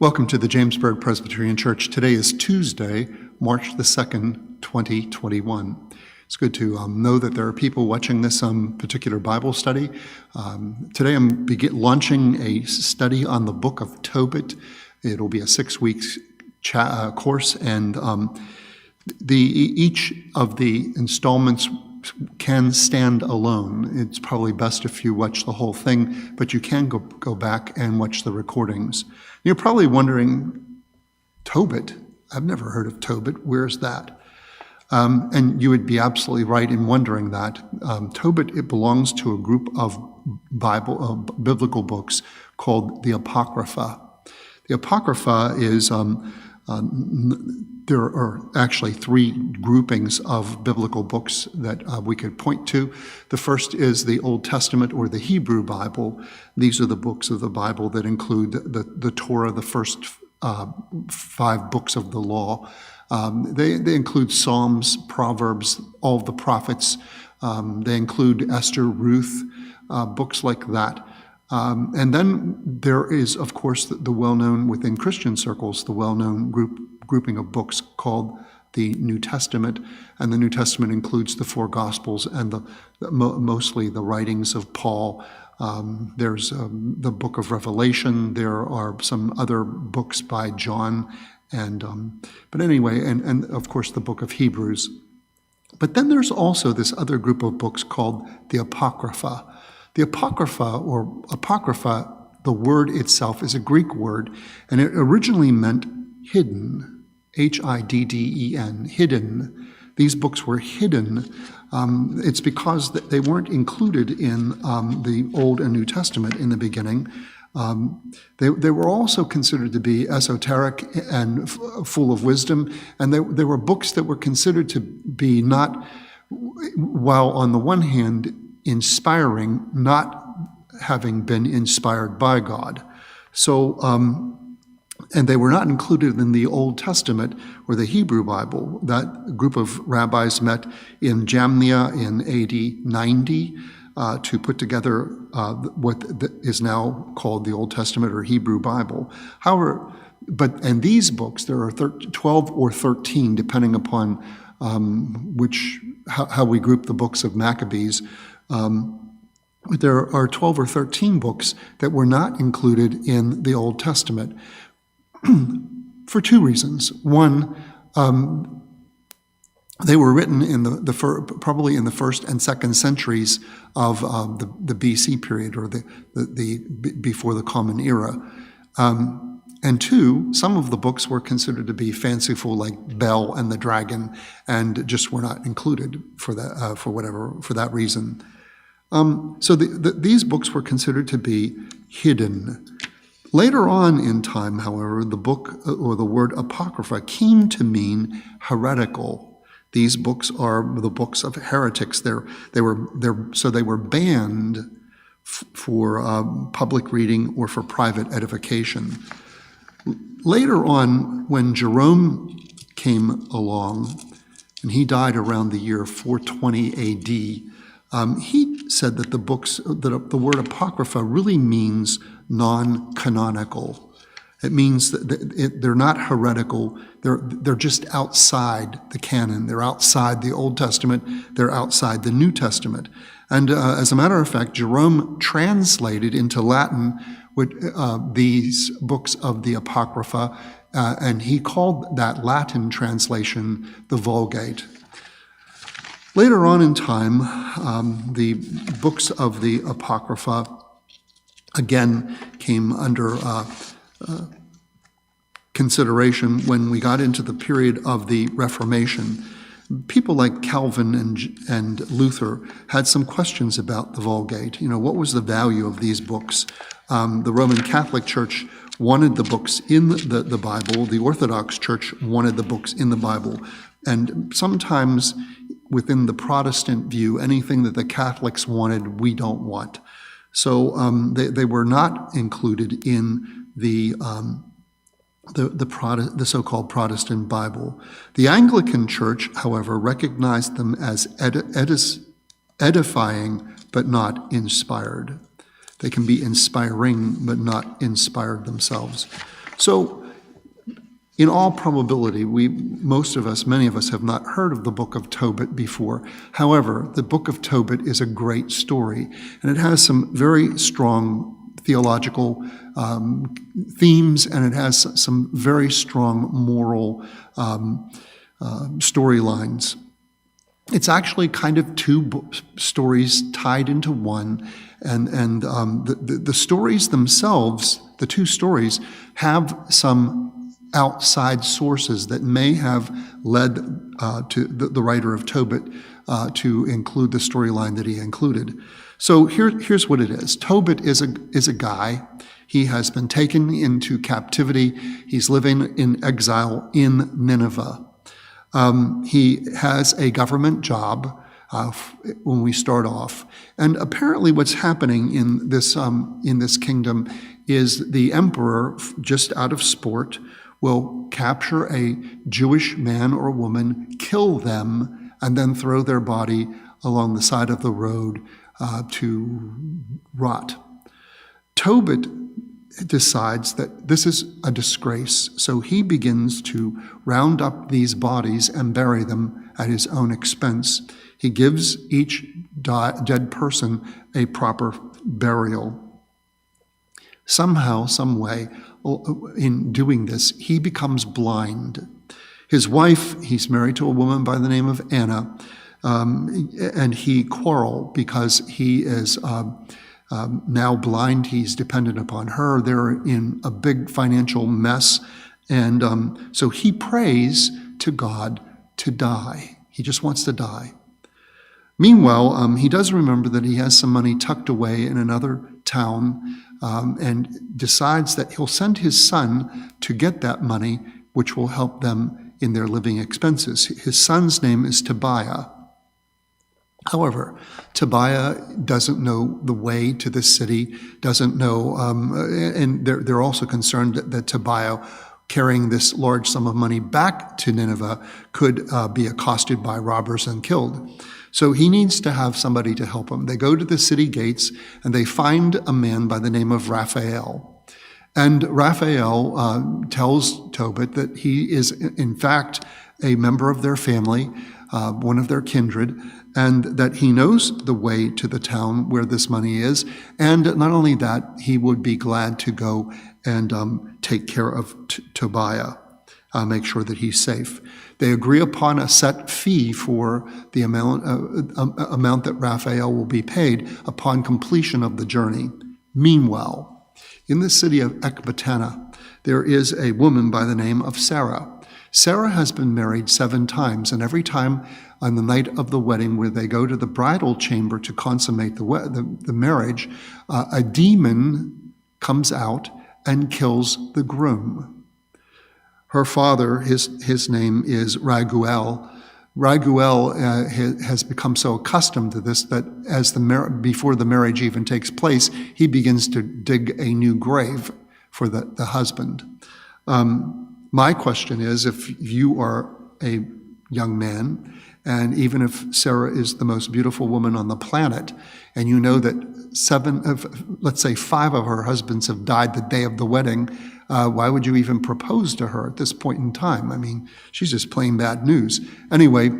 Welcome to the Jamesburg Presbyterian Church. Today is Tuesday, March the 2nd, 2021. It's good to know that there are people watching this particular Bible study. Today I'm launching a study on the book of Tobit. It'll be a 6-week course, and each of the installments can stand alone. It's probably best if you watch the whole thing, but you can go back and watch the recordings. You're probably wondering, Tobit? I've never heard of Tobit. Where's that? And you would be absolutely right in wondering that. Tobit, it belongs to a group of biblical books called the Apocrypha. The Apocrypha is there are actually 3 groupings of biblical books that we could point to. The first is the Old Testament or the Hebrew Bible. These are the books of the Bible that include the Torah, the first 5 books of the law. They include Psalms, Proverbs, all of the prophets. They include Esther, Ruth, books like that. And then there is, of course, the well-known within Christian circles, the well-known grouping of books called the New Testament. And the New Testament includes the 4 Gospels and mostly the writings of Paul. There's the book of Revelation. There are some other books by John. But anyway, and of course the book of Hebrews. But then there's also this other group of books called the Apocrypha. The Apocrypha, the word itself is a Greek word, and it originally meant hidden, H-I-D-D-E-N, hidden. These books were hidden. It's because they weren't included in the Old and New Testament in the beginning. They were also considered to be esoteric and full of wisdom, and they were books that were considered to be not, while on the one hand inspiring, not having been inspired by God. So, and they were not included in the Old Testament or the Hebrew Bible. That group of rabbis met in Jamnia in AD 90 to put together what is now called the Old Testament or Hebrew Bible. However, and these books, there are 12 or 13, depending upon how we group the books of Maccabees. There are 12 or 13 books that were not included in the Old Testament for 2 reasons. One, they were written in probably in the 1st and 2nd centuries of the BC period, or the before the Common Era. And 2, some of the books were considered to be fanciful, like Bel and the Dragon, and just were not included for that reason. So these books were considered to be hidden. Later on in time, however, the book or the word apocrypha came to mean heretical. These books are the books of heretics. They were banned for public reading or for private edification. Later on, when Jerome came along, and he died around the year 420 AD, he said that the word apocrypha really means non-canonical. It means that they're not heretical. They're just outside the canon. They're outside the Old Testament. They're outside the New Testament. And as a matter of fact, Jerome translated into Latin these books of the Apocrypha, and he called that Latin translation the Vulgate. Later on in time, the books of the Apocrypha again came under consideration when we got into the period of the Reformation. People like Calvin and Luther had some questions about the Vulgate. What was the value of these books? The Roman Catholic Church wanted the books in the Bible. The Orthodox Church wanted the books in the Bible. And sometimes within the Protestant view, anything that the Catholics wanted, we don't want. So they were not included in the so-called Protestant Bible. The Anglican Church, however, recognized them as edifying but not inspired. They can be inspiring but not inspired themselves. So, in all probability, many of us have not heard of the book of Tobit before. However, the book of Tobit is a great story, and it has some very strong theological themes, and it has some very strong moral storylines. It's actually kind of two stories tied into one, and the stories themselves, the two stories, have some outside sources that may have led to the writer of Tobit to include the storyline that he included. So here's what it is. Tobit is a guy. He has been taken into captivity. He's living in exile in Nineveh. He has a government job when we start off, and apparently what's happening in this kingdom is the emperor, just out of sport, will capture a Jewish man or woman, kill them, and then throw their body along the side of the road to rot. Tobit decides that this is a disgrace, so he begins to round up these bodies and bury them at his own expense. He gives each dead person a proper burial. Somehow, some way, in doing this, he becomes blind. His wife, he's married to a woman by the name of Anna, and he quarrel because he is now blind. He's dependent upon her. They're in a big financial mess, and so he prays to God to die. He just wants to die. Meanwhile, he does remember that he has some money tucked away in another town, and decides that he'll send his son to get that money, which will help them in their living expenses. His son's name is Tobiah. However, Tobiah doesn't know the way to the city, doesn't know, and they're also concerned that Tobiah, carrying this large sum of money back to Nineveh, could be accosted by robbers and killed. So he needs to have somebody to help him. They go to the city gates, and they find a man by the name of Raphael. And Raphael tells Tobit that he is, in fact, a member of their family, one of their kindred, and that he knows the way to the town where this money is. And not only that, he would be glad to go and take care of Tobiah, make sure that he's safe. They agree upon a set fee for the amount that Raphael will be paid upon completion of the journey. Meanwhile, in the city of Ecbatana, there is a woman by the name of Sarah. Sarah has been married 7 times, and every time on the night of the wedding, where they go to the bridal chamber to consummate the marriage, a demon comes out and kills the groom. Her father, his name is Raguel. Raguel has become so accustomed to this that before the marriage even takes place, he begins to dig a new grave for the husband. My question is, if you are a young man, and even if Sarah is the most beautiful woman on the planet, and you know that 5 of her husbands have died the day of the wedding, why would you even propose to her at this point in time? I mean, she's just plain bad news. Anyway,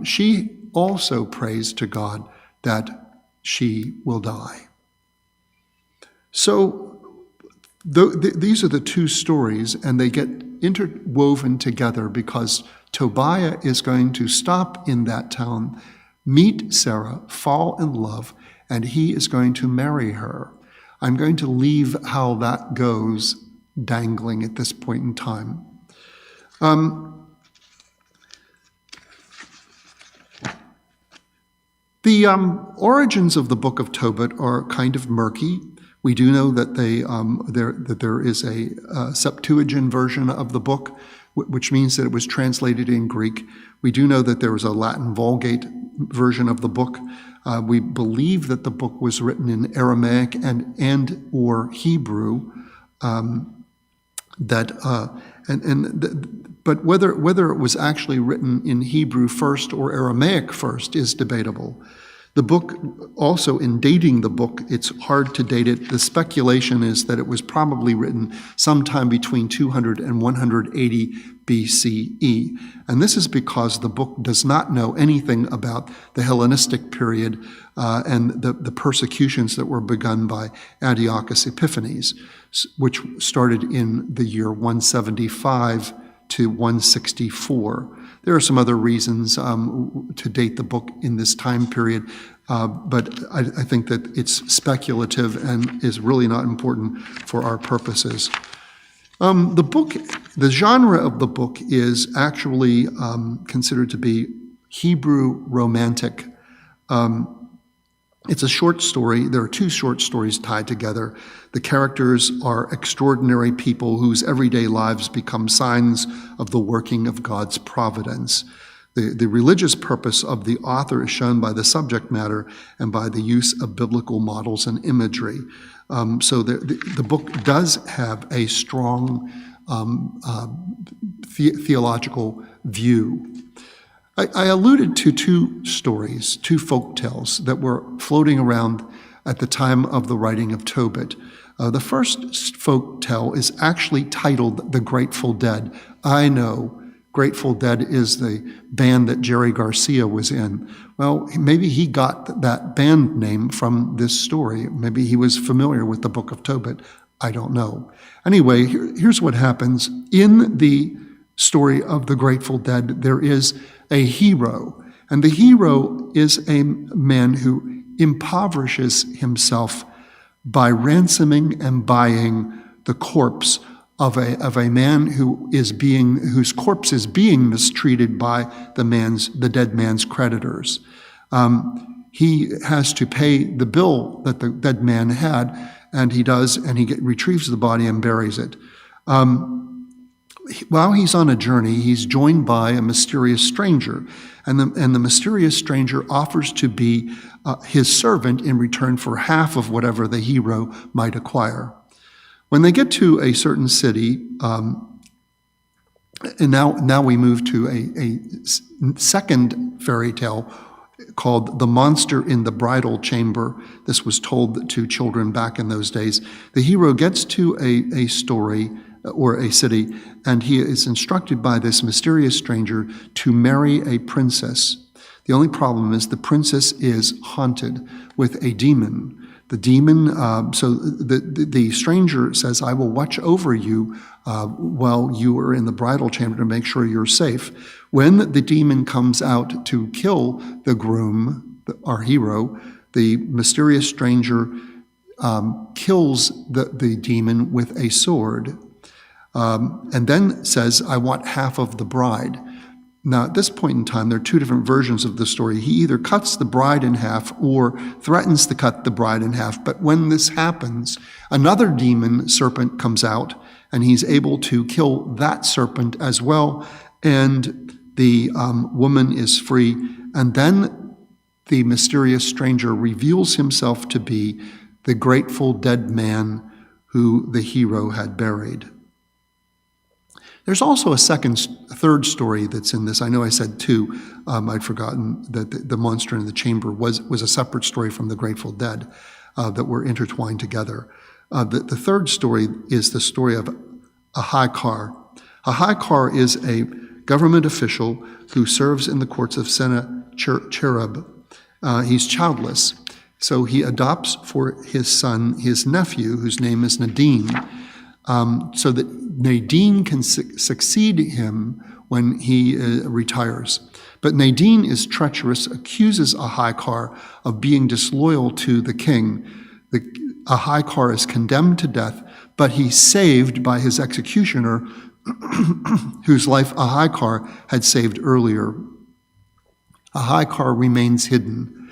she also prays to God that she will die. So these are the two stories, and they get interwoven together because Tobiah is going to stop in that town, meet Sarah, fall in love, and he is going to marry her. I'm going to leave how that goes dangling at this point in time. The origins of the book of Tobit are kind of murky. We do know that there is a Septuagint version of the book, which means that it was translated in Greek. We do know that there was a Latin Vulgate version of the book. We believe that the book was written in Aramaic and or Hebrew. But whether it was actually written in Hebrew first or Aramaic first is debatable. The book, also in dating the book, it's hard to date it. The speculation is that it was probably written sometime between 200 and 180 BCE. And this is because the book does not know anything about the Hellenistic period and the persecutions that were begun by Antiochus Epiphanes, which started in the year 175 to 164. There are some other reasons to date the book in this time period, but I think that it's speculative and is really not important for our purposes. The genre of the book is actually considered to be Hebrew romantic. It's a short story. There are two short stories tied together. The characters are extraordinary people whose everyday lives become signs of the working of God's providence. The religious purpose of the author is shown by the subject matter and by the use of biblical models and imagery. So the book does have a strong theological view. I alluded to two stories, two folk tales that were floating around at the time of the writing of Tobit. The first folk tale is actually titled The Grateful Dead. I know Grateful Dead is the band that Jerry Garcia was in. Well, maybe he got that band name from this story. Maybe he was familiar with the book of Tobit. I don't know. Anyway, here's what happens. In the story of the Grateful Dead, there is a hero, and the hero is a man who impoverishes himself by ransoming and buying the corpse of a man whose corpse is being mistreated by the dead man's creditors. He has to pay the bill that the dead man had, and he does, and he retrieves the body and buries it. While he's on a journey, he's joined by a mysterious stranger, and the mysterious stranger offers to be his servant in return for half of whatever the hero might acquire. When they get to a certain city, and now we move to a second fairy tale called The Monster in the Bridal Chamber. This was told to children back in those days. The hero gets to a story or a city, and he is instructed by this mysterious stranger to marry a princess. The only problem is the princess is haunted with a demon. The demon, so the stranger says, I will watch over you while you are in the bridal chamber to make sure you're safe. When the demon comes out to kill the groom, our hero, the mysterious stranger kills the demon with a sword. And then says, I want half of the bride. Now, at this point in time, there are two different versions of the story. He either cuts the bride in half or threatens to cut the bride in half. But when this happens, another demon serpent comes out, and he's able to kill that serpent as well. And the woman is free. And then the mysterious stranger reveals himself to be the grateful dead man who the hero had buried. There's also a third story that's in this. I know I said two. I'd forgotten that the monster in the chamber was a separate story from the Grateful Dead that were intertwined together. The third story is the story of a Haikar. A Haikar is a government official who serves in the courts of Sennacherib. He's childless, so he adopts for his son his nephew, whose name is Nadine, so that Nadine can succeed him when he retires. But Nadine is treacherous, accuses a Haikar of being disloyal to the king. A Haikar is condemned to death, but he's saved by his executioner, whose life a Haikar had saved earlier. A Haikar remains hidden.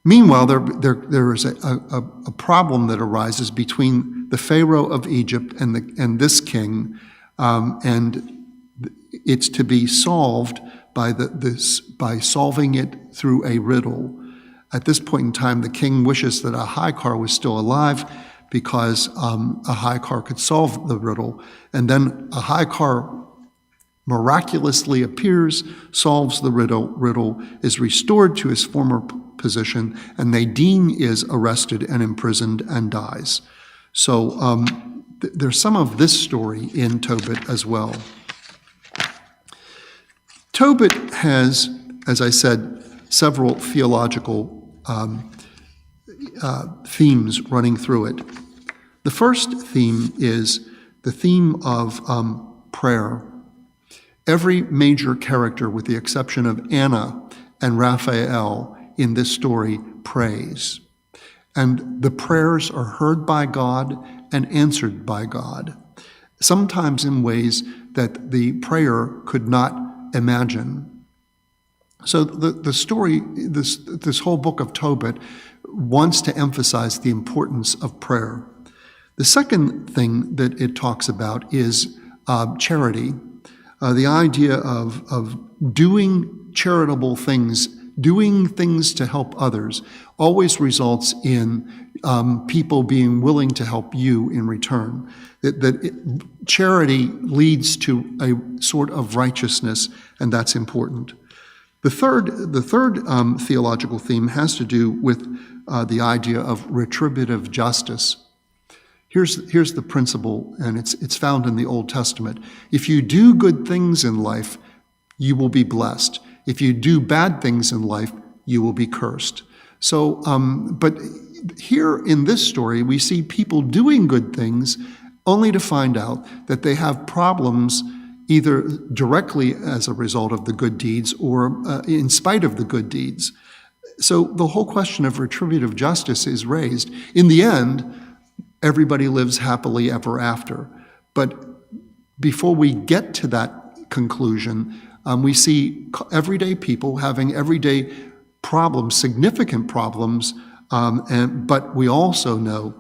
Meanwhile, there is a problem that arises between the Pharaoh of Egypt and this king, and it's to be solved by solving it through a riddle. At this point in time, the king wishes that a Haikar was still alive because a Haikar could solve the riddle, and then a Haikar miraculously appears, solves the riddle, is restored to his former position, and Nadine is arrested and imprisoned and dies. So there's some of this story in Tobit as well. Tobit has, as I said, several theological themes running through it. The first theme is the theme of prayer. Every major character, with the exception of Anna and Raphael in this story, prays. And the prayers are heard by God and answered by God, sometimes in ways that the prayer could not imagine. So the story, this whole book of Tobit, wants to emphasize the importance of prayer. The second thing that it talks about is charity. The idea of doing charitable things, doing things to help others, always results in people being willing to help you in return. Charity leads to a sort of righteousness, and that's important. The third theological theme has to do with the idea of retributive justice. Here's the principle, and it's found in the Old Testament. If you do good things in life, you will be blessed. If you do bad things in life, you will be cursed. So, but here in this story, we see people doing good things only to find out that they have problems either directly as a result of the good deeds or in spite of the good deeds. So the whole question of retributive justice is raised. In the end, everybody lives happily ever after. But before we get to that conclusion, we see everyday people having everyday problems, significant problems, but we also know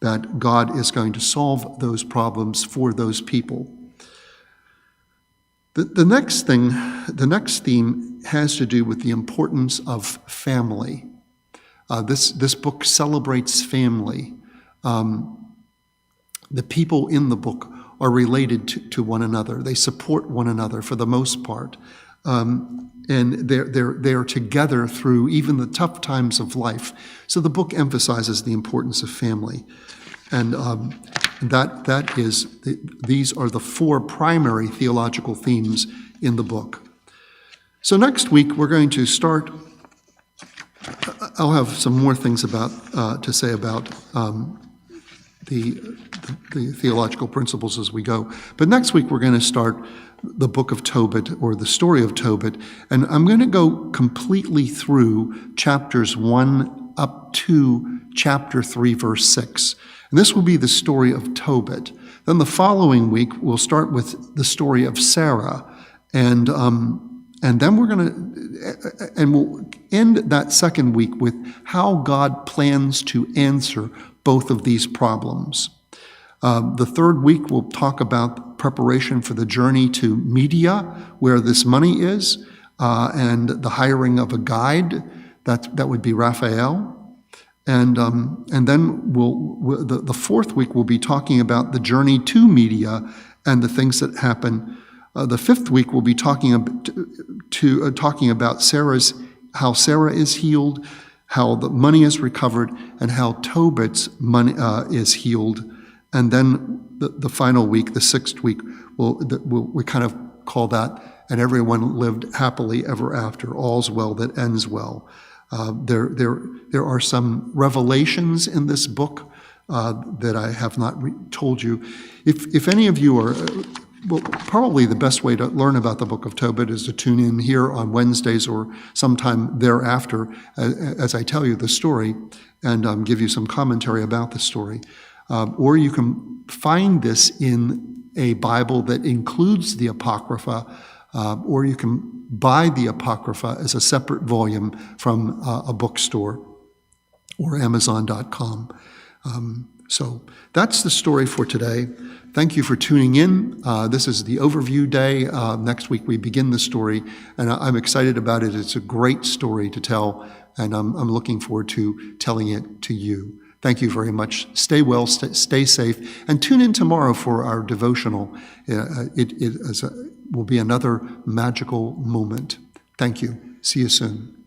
that God is going to solve those problems for those people. The next theme has to do with the importance of family. This book celebrates family. The people in the book are related to one another. They support one another for the most part. And they're together through even the tough times of life. So the book emphasizes the importance of family. And these are the four primary theological themes in the book. So next week we're going to start. I'll have some more things to say about the theological principles as we go. But next week we're going to start the book of Tobit, or the story of Tobit, and I'm going to go completely through chapters 1 up to chapter 3, verse 6. And this will be the story of Tobit. Then the following week we'll start with the story of Sarah, and then we'll end that second week with how God plans to answer both of these problems. The third week we'll talk about preparation for the journey to Media, where this money is, and the hiring of a guide. That would be Raphael. And then the fourth week we'll be talking about the journey to Media and the things that happen. The fifth week we'll be talking about how Sarah is healed, how the money is recovered, and how Tobit's money is healed. And then the final week, the sixth week, we kind of call that, and everyone lived happily ever after, all's well that ends well. There are some revelations in this book that I have not told you. If any of you are, probably the best way to learn about the book of Tobit is to tune in here on Wednesdays or sometime thereafter as I tell you the story and give you some commentary about the story. Or you can find this in a Bible that includes the Apocrypha, or you can buy the Apocrypha as a separate volume from a bookstore or Amazon.com. So that's the story for today. Thank you for tuning in. This is the overview day. Next week we begin the story, and I'm excited about it. It's a great story to tell, and I'm looking forward to telling it to you. Thank you very much. Stay well, stay safe, and tune in tomorrow for our devotional. It will be another magical moment. Thank you. See you soon.